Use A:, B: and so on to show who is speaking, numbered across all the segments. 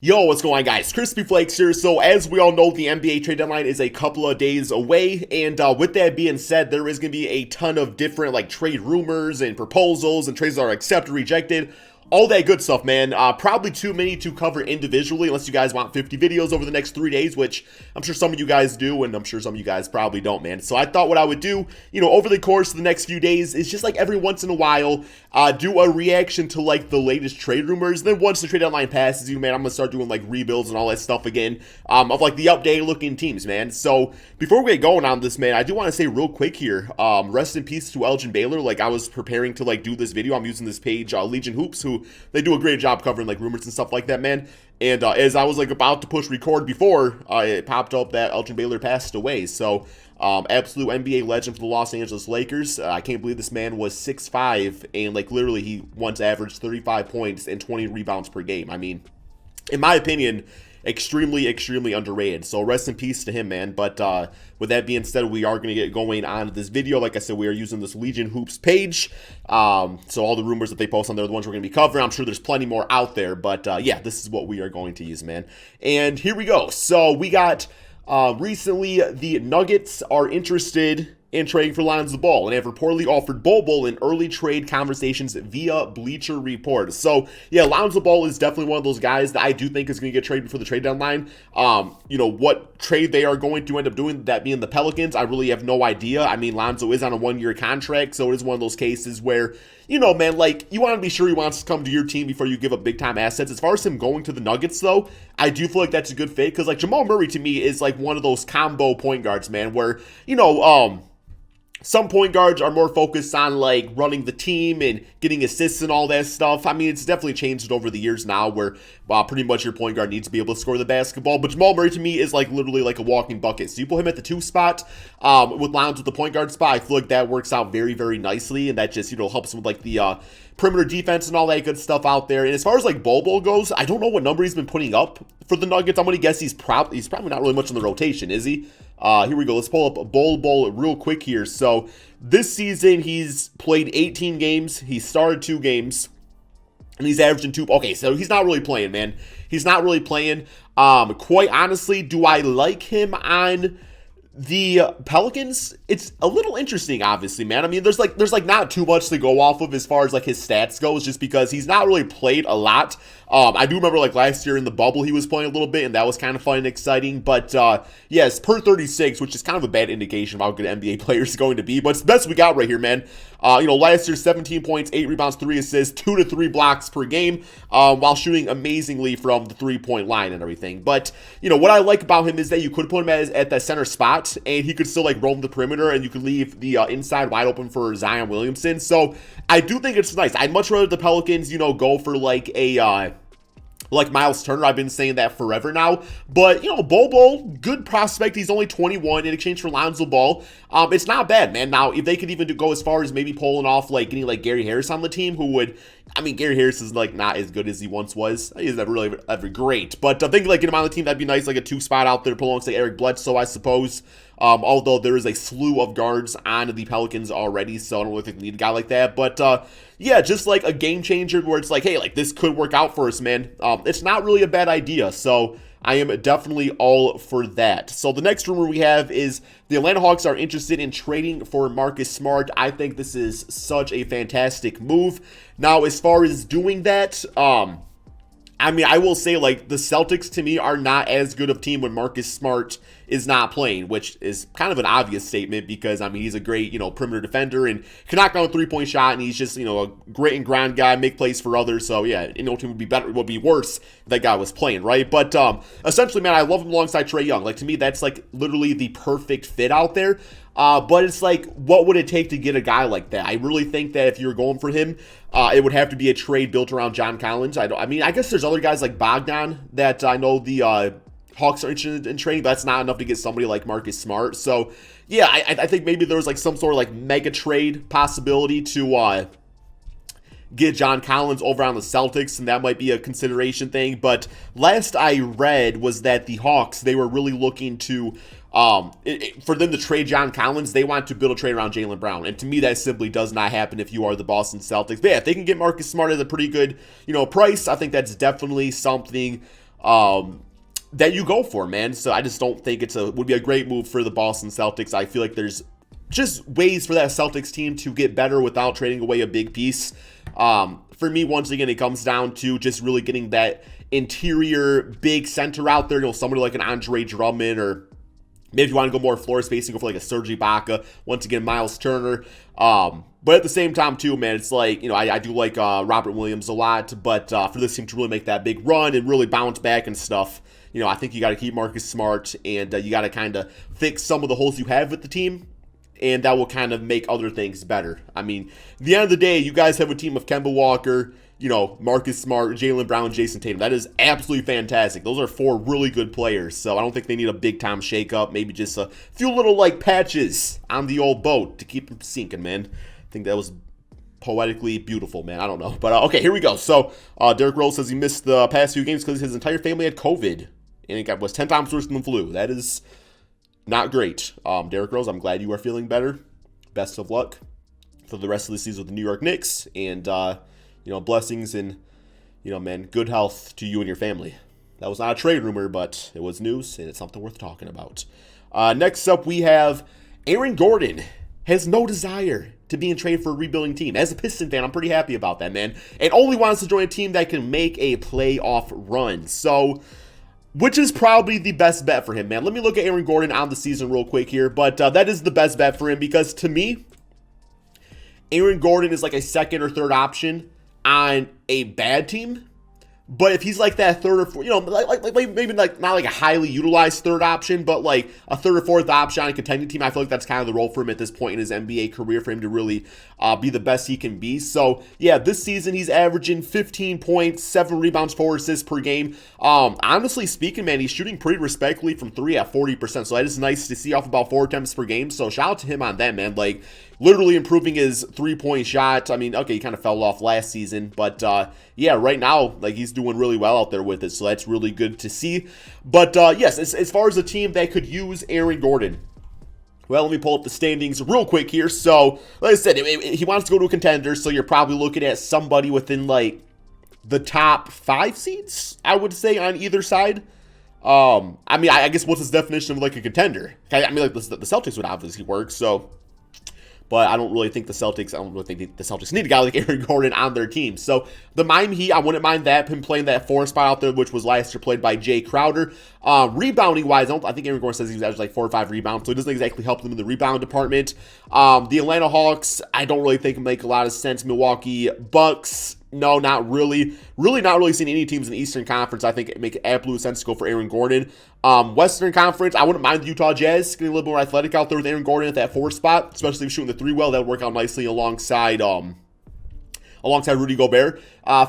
A: Yo, what's going on, guys? KrispyFlakes here. So, as we all know, the NBA trade deadline is a couple of days away, and with that being said, there is going to be a ton of different trade rumors and proposals and trades that are accepted, rejected, all that good stuff, man. Probably too many to cover individually, unless you guys want 50 videos over the next 3 days, which I'm sure some of you guys do, and I'm sure some of you guys probably don't, man. So I thought what I would do, over the course of the next few days is just every once in a while, do a reaction to the latest trade rumors. Then once the trade deadline passes, man, I'm gonna start doing rebuilds and all that stuff again, of the updated looking teams, man. So before we get going on this, man, I do want to say real quick here, rest in peace to Elgin Baylor. I was preparing to do this video. I'm using this page, Legion Hoops, who they do a great job covering rumors and stuff like that, man. And as I was about to push record before, it popped up that Elgin Baylor passed away. So absolute NBA legend for the Los Angeles Lakers. I can't believe this man was 6'5", and literally he once averaged 35 points and 20 rebounds per game. I mean, in my opinion, extremely underrated. So rest in peace to him, man. But with that being said, we are going to get going on this video. Like I said, we are using this Legion Hoops page. So all the rumors that they post on there are the ones we're going to be covering. I'm sure there's plenty more out there. But yeah, this is what we are going to use, man. And here we go. So we got recently the Nuggets are interested in trading for Lonzo Ball and have reportedly offered Bol in early trade conversations via Bleacher Report. So yeah, Lonzo Ball is definitely one of those guys that I do think is going to get traded for the trade deadline. What trade they are going to end up doing, that being the Pelicans, I really have no idea. I mean, Lonzo is on a 1-year contract, so it is one of those cases where, man, you want to be sure he wants to come to your team before you give up big-time assets. As far as him going to the Nuggets, though, I do feel like that's a good fit because, Jamal Murray, to me, is, one of those combo point guards, man, where, some point guards are more focused on running the team and getting assists and all that stuff. I mean, it's definitely changed over the years now where pretty much your point guard needs to be able to score the basketball. But Jamal Murray to me is literally a walking bucket. So you put him at the 2 spot with Lonzo at the point guard spot. I feel like that works out very nicely, and that just helps him with the perimeter defense and all that good stuff out there. And as far as Bol goes, I don't know what number he's been putting up for the Nuggets. I'm gonna guess he's probably not really much in the rotation, is he? Here we go. Let's pull up Bol real quick here. So this season he's played 18 games. He started 2 games, and he's averaging 2. Okay, so he's not really playing, man. He's not really playing. Quite honestly, do I like him on the Pelicans? It's a little interesting, obviously, man. I mean, there's not too much to go off of as far as his stats goes, just because he's not really played a lot. I do remember last year in the bubble he was playing a little bit, and that was kind of fun and exciting. But yes, per 36, which is kind of a bad indication of how good an NBA player is going to be. But it's the best we got right here, man. Last year, 17 points, 8 rebounds, 3 assists, 2 to 3 blocks per game, while shooting amazingly from the 3-point line and everything. But, what I like about him is that you could put him at that center spot, and he could still roam the perimeter, and you could leave the inside wide open for Zion Williamson. So I do think it's nice. I'd much rather the Pelicans, go for Miles Turner. I've been saying that forever now. But, Bol, good prospect. He's only 21 in exchange for Lonzo Ball. It's not bad, man. Now, if they could even go as far as maybe pulling off, getting, Gary Harris on the team, who would, I mean, Gary Harris is, not as good as he once was. He's never really ever great. But I think, get him on the team, that'd be nice, a 2 spot out there, pull alongside Eric Bledsoe, I suppose. Although there is a slew of guards on the Pelicans already, so I don't really think they need a guy like that. But, yeah, just a game changer where it's hey, this could work out for us, man. It's not really a bad idea, so I am definitely all for that. So the next rumor we have is the Atlanta Hawks are interested in trading for Marcus Smart. I think this is such a fantastic move. Now, as far as doing that, I mean, I will say, the Celtics, to me, are not as good of a team when Marcus Smart is not playing, which is kind of an obvious statement because, I mean, he's a great, perimeter defender and can knock down a 3-point shot, and he's just, a great and grind guy, make plays for others. So, yeah, team would be worse if that guy was playing, right? But essentially, man, I love him alongside Trae Young. To me, that's, literally the perfect fit out there. But it's what would it take to get a guy like that? I really think that if you're going for him, it would have to be a trade built around John Collins. I mean, I guess there's other guys like Bogdan that I know the Hawks are interested in trading, but that's not enough to get somebody like Marcus Smart. So, yeah, I think maybe there was some sort of mega trade possibility to get John Collins over on the Celtics, and that might be a consideration thing. But last I read was that the Hawks, they were really looking to for them to trade John Collins, they want to build a trade around Jaylen Brown. And to me, that simply does not happen if you are the Boston Celtics. But yeah, if they can get Marcus Smart at a pretty good, price, I think that's definitely something that you go for, man. So I just don't think would be a great move for the Boston Celtics. I feel like there's just ways for that Celtics team to get better without trading away a big piece. For me, once again, it comes down to just really getting that interior big center out there. Somebody like an Andre Drummond, or maybe if you want to go more floor spacing, go for like a Serge Ibaka. Once again, Miles Turner. But at the same time, too, man, it's like, I do like Robert Williams a lot, but for this team to really make that big run and really bounce back and stuff, I think you got to keep Marcus Smart, and you got to kind of fix some of the holes you have with the team, and that will kind of make other things better. I mean, at the end of the day, you guys have a team of Kemba Walker, Marcus Smart, Jaylen Brown, Jason Tatum. That is absolutely fantastic. Those are 4 really good players, so I don't think they need a big-time shake-up. Maybe just a few little, patches on the old boat to keep them sinking, man. I think that was poetically beautiful, man. I don't know. But, okay, here we go. So, Derrick Rose says he missed the past few games because his entire family had COVID, and it was 10 times worse than the flu. That is not great. Derrick Rose, I'm glad you are feeling better. Best of luck for the rest of the season with the New York Knicks, and, blessings and, man, good health to you and your family. That was not a trade rumor, but it was news, and it's something worth talking about. Next up, we have Aaron Gordon has no desire to be in trade for a rebuilding team. As a Piston fan, I'm pretty happy about that, man, and only wants to join a team that can make a playoff run. So, which is probably the best bet for him, man. Let me look at Aaron Gordon on the season real quick here, but that is the best bet for him because, to me, Aaron Gordon is like a second or third option on a bad team. But if he's like that third or fourth, maybe like not like a highly utilized third option, but like a third or fourth option on a contending team, I feel like that's kind of the role for him at this point in his NBA career for him to really be the best he can be. So yeah, this season he's averaging 15 points, 7 rebounds, 4 assists per game. Honestly speaking, man, he's shooting pretty respectfully from 3 at 40%. So that is nice to see off about 4 attempts per game. So shout out to him on that, man. Like, literally improving his 3-point shot. I mean, okay, he kind of fell off last season, but yeah, right now, like, he's doing really well out there with it, so that's really good to see. But yes, as far as a team that could use Aaron Gordon, well, let me pull up the standings real quick here. So, like I said, he wants to go to a contender, so you're probably looking at somebody within, like, the top 5 seeds, I would say, on either side. I mean, I guess what's his definition of, like, a contender? I mean, like, the Celtics would obviously work, so... But I don't really think the Celtics need a guy like Aaron Gordon on their team. So the Miami Heat, I wouldn't mind that, him playing that 4 spot out there, which was last year played by Jay Crowder. Rebounding-wise, I think Aaron Gordon says he was averaging like 4 or 5 rebounds, so it doesn't exactly help them in the rebound department. The Atlanta Hawks, I don't really think make a lot of sense. Milwaukee Bucks, no, not really. Really not really seeing any teams in the Eastern Conference, I think, make absolute sense to go for Aaron Gordon. Western Conference, I wouldn't mind the Utah Jazz getting a little more athletic out there with Aaron Gordon at that 4 spot, especially if shooting the 3 well. That would work out nicely alongside Rudy Gobert.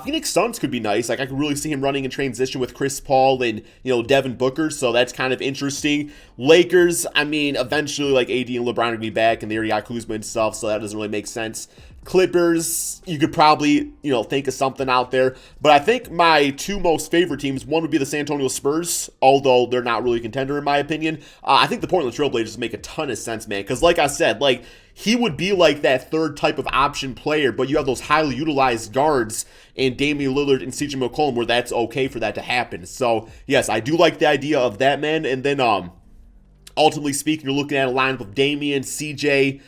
A: Phoenix Suns could be nice. Like, I could really see him running in transition with Chris Paul and, Devin Booker, so that's kind of interesting. Lakers, I mean, eventually, like, AD and LeBron are going to be back, and they already got Kuzma and stuff, so that doesn't really make sense. Clippers, you could probably, think of something out there. But I think my 2 most favorite teams, one would be the San Antonio Spurs, although they're not really a contender in my opinion. I think the Portland Trail Blazers make a ton of sense, man, because like I said, like, he would be like that third type of option player, but you have those highly utilized guards in Damian Lillard and CJ McCollum where that's okay for that to happen. So, yes, I do like the idea of that, man. And then, ultimately speaking, you're looking at a lineup of Damian, CJ,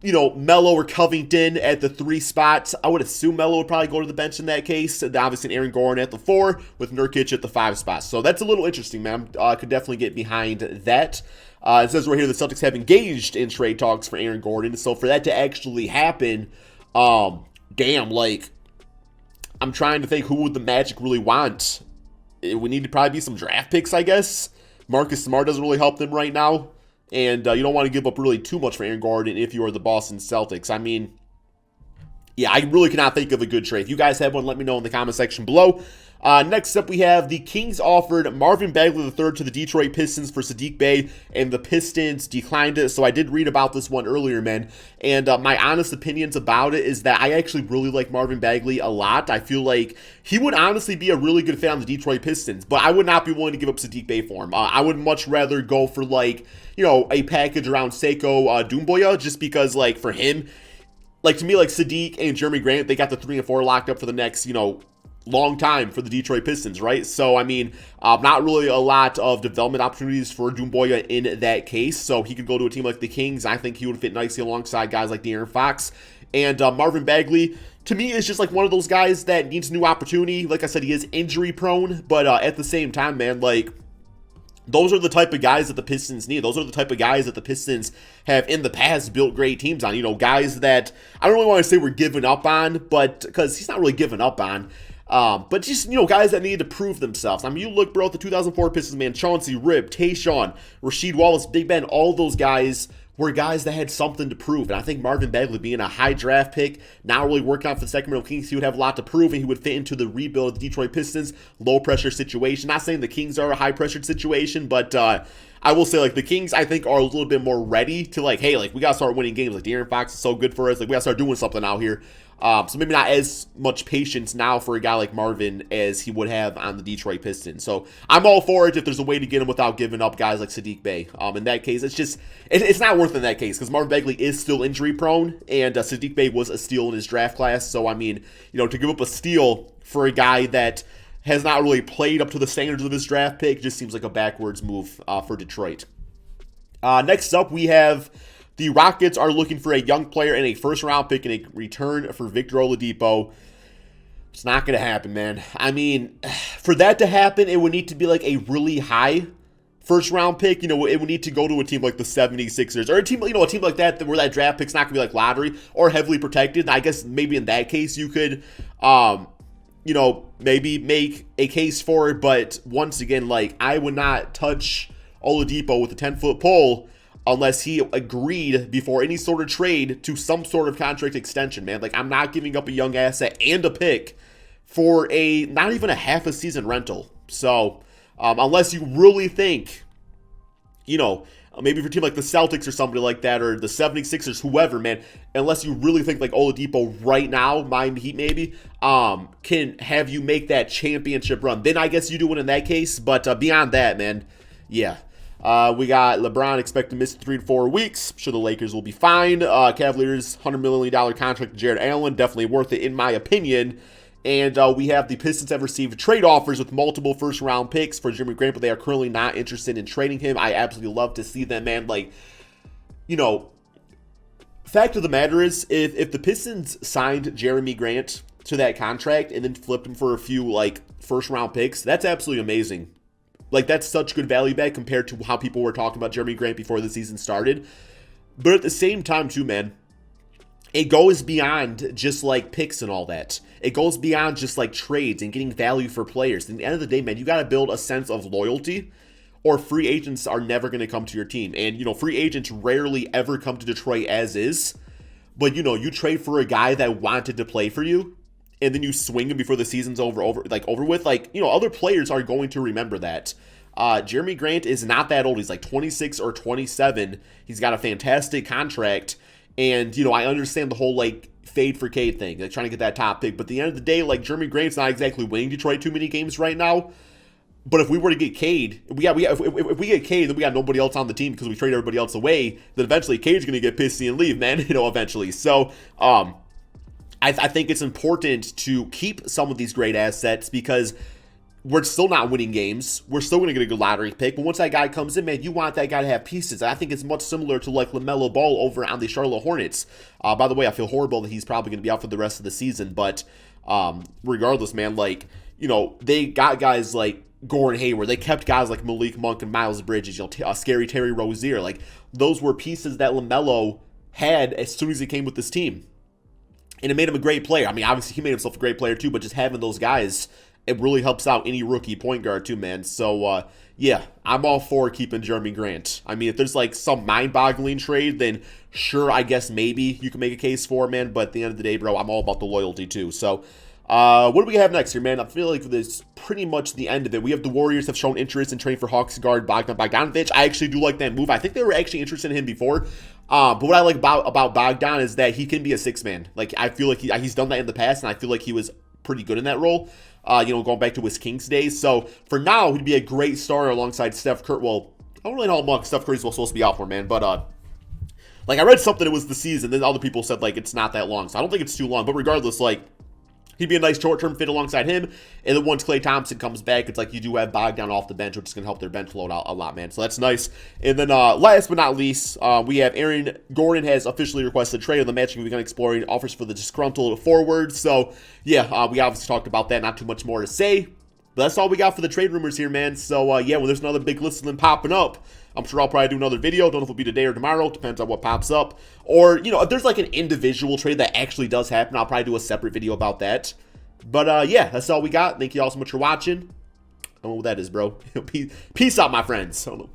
A: Melo or Covington at the 3 spots. I would assume Melo would probably go to the bench in that case. And obviously Aaron Gordon at the 4 with Nurkic at the 5 spot. So that's a little interesting, man. I could definitely get behind that. It says right here the Celtics have engaged in trade talks for Aaron Gordon. So for that to actually happen, like, I'm trying to think who would the Magic really want. It would need to probably be some draft picks, I guess. Marcus Smart doesn't really help them right now. And you don't want to give up really too much for Aaron Gordon if you are the Boston Celtics. I mean, yeah, I really cannot think of a good trade. If you guys have one, let me know in the comment section below. Next up, we have the Kings offered Marvin Bagley III to the Detroit Pistons for Saddiq Bey, and the Pistons declined it. So I did read about this one earlier, man. And my honest opinions about it is that I actually really like Marvin Bagley a lot. I feel like he would honestly be a really good fit on the Detroit Pistons, but I would not be willing to give up Saddiq Bey for him. I would much rather go for, like, a package around Seiko Doumbouya, just because, like, for him, like, to me, like, Saddiq and Jeremy Grant, they got the 3 and 4 locked up for the next, long time for the Detroit Pistons, right? So, I mean, not really a lot of development opportunities for Doumbouya in that case. So he could go to a team like the Kings. I think he would fit nicely alongside guys like De'Aaron Fox. And Marvin Bagley, to me, is just like one of those guys that needs new opportunity. Like I said, he is injury prone, but at the same time, man, like, those are the type of guys that the Pistons need. Those are the type of guys that the Pistons have in the past built great teams on. You know, guys that I don't really want to say we're giving up on, but because he's not really giving up on. But just, you know, guys that need to prove themselves. I mean, you look, bro, at the 2004 Pistons, man, Chauncey, Rip, Tayshaun, Rasheed Wallace, Big Ben, all those guys were guys that had something to prove. And I think Marvin Bagley being a high draft pick, not really working out for the Sacramento Kings, he would have a lot to prove, and he would fit into the rebuild of the Detroit Pistons, low-pressure situation. Not saying the Kings are a high-pressured situation, but I will say, like, the Kings, I think, are a little bit more ready to, like, hey, like, we got to start winning games. Like, De'Aaron Fox is so good for us. Like, we got to start doing something out here. So maybe not as much patience now for a guy like Marvin as he would have on the Detroit Pistons. So I'm all for it if there's a way to get him without giving up guys like Saddiq Bey. In that case, it's not worth it in that case because Marvin Bagley is still injury prone, and Saddiq Bey was a steal in his draft class. So I mean, you know, to give up a steal for a guy that has not really played up to the standards of his draft pick just seems like a backwards move for Detroit. Next up, we have the Rockets are looking for a young player and a first-round pick in a return for Victor Oladipo. It's not going to happen, man. I mean, for that to happen, it would need to be like a really high first-round pick. You know, it would need to go to a team like the 76ers or a team like that where that draft pick's not going to be like lottery or heavily protected. And I guess maybe in that case you could, you know, maybe make a case for it. But once again, like, I would not touch Oladipo with a 10-foot pole unless he agreed before any sort of trade to some sort of contract extension, man. Like, I'm not giving up a young asset and a pick for not even a half a season rental. So, unless you really think, you know, maybe for a team like the Celtics or somebody like that, or the 76ers, whoever, man, unless you really think like Oladipo right now, Miami Heat maybe, can have you make that championship run, then I guess you do it in that case. But beyond that, man, yeah. We got LeBron expect to miss 3 to 4 weeks. I'm sure the Lakers will be fine. Cavaliers, $100 million contract to Jared Allen. Definitely worth it, in my opinion. And we have the Pistons have received trade offers with multiple first-round picks for Jeremy Grant, but they are currently not interested in trading him. I absolutely love to see that, man. Like, you know, fact of the matter is, if the Pistons signed Jeremy Grant to that contract and then flipped him for a few, like, first-round picks, that's absolutely amazing. Like, that's such good value back compared to how people were talking about Jeremy Grant before the season started. But at the same time, too, man, it goes beyond just, like, picks and all that. It goes beyond just, like, trades and getting value for players. At the end of the day, man, you got to build a sense of loyalty, or free agents are never going to come to your team. And, you know, free agents rarely ever come to Detroit as is. But, you know, you trade for a guy that wanted to play for you, and then you swing him before the season's over with, like, you know, other players are going to remember that. Jeremy Grant is not that old. He's like 26 or 27. He's got a fantastic contract. And, you know, I understand the whole, like, fade for Cade thing, like trying to get that top pick. But at the end of the day, like, Jeremy Grant's not exactly winning Detroit too many games right now. But if we were to get Cade, if we get Cade, then we got nobody else on the team because we trade everybody else away. Then eventually Cade's going to get pissy and leave, man, you know, eventually. So, I think it's important to keep some of these great assets because we're still not winning games. We're still going to get a good lottery pick. But once that guy comes in, man, you want that guy to have pieces. And I think it's much similar to like LaMelo Ball over on the Charlotte Hornets. By the way, I feel horrible that he's probably going to be out for the rest of the season. But regardless, man, like, you know, they got guys like Gordon Hayward. They kept guys like Malik Monk and Miles Bridges, you know, Scary Terry Rozier. Like, those were pieces that LaMelo had as soon as he came with this team. And it made him a great player. I mean, obviously, he made himself a great player, too, but just having those guys, it really helps out any rookie point guard, too, man. So, yeah, I'm all for keeping Jeremy Grant. I mean, if there's, like, some mind-boggling trade, then sure, I guess maybe you can make a case for it, man. But at the end of the day, bro, I'm all about the loyalty, too. So, what do we have next here, man? I feel like this is pretty much the end of it. We have the Warriors have shown interest in trading for Hawks guard Bogdan Bogdanovic. I actually do like that move. I think they were actually interested in him before. But what I like about Bogdan is that he can be a six-man. Like, I feel like he's done that in the past, and I feel like he was pretty good in that role, you know, going back to his Kings days. So, for now, he'd be a great starter alongside Steph Curry. Well, I don't really know how long Steph Curry's supposed to be out for, man. But, like, I read something, it was the season, then other people said, like, it's not that long. So, I don't think it's too long. But regardless, like, He'd be a nice short-term fit alongside him. And then once Klay Thompson comes back, it's like you do have Bogdan off the bench, which is going to help their bench load out a lot, man. So that's nice. And then last but not least, we have Aaron Gordon has officially requested trade on the matching we've been exploring offers for the disgruntled forward. So, yeah, we obviously talked about that. Not too much more to say. But that's all we got for the trade rumors here, man. So, yeah, when there's another big list of them popping up, I'm sure I'll probably do another video. Don't know if it'll be today or tomorrow. Depends on what pops up. Or, you know, if there's like an individual trade that actually does happen, I'll probably do a separate video about that. But, yeah, that's all we got. Thank you all so much for watching. I don't know what that is, bro. Peace out, my friends. I don't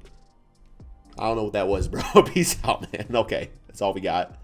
A: know what that was, bro. Peace out, man. Okay, that's all we got.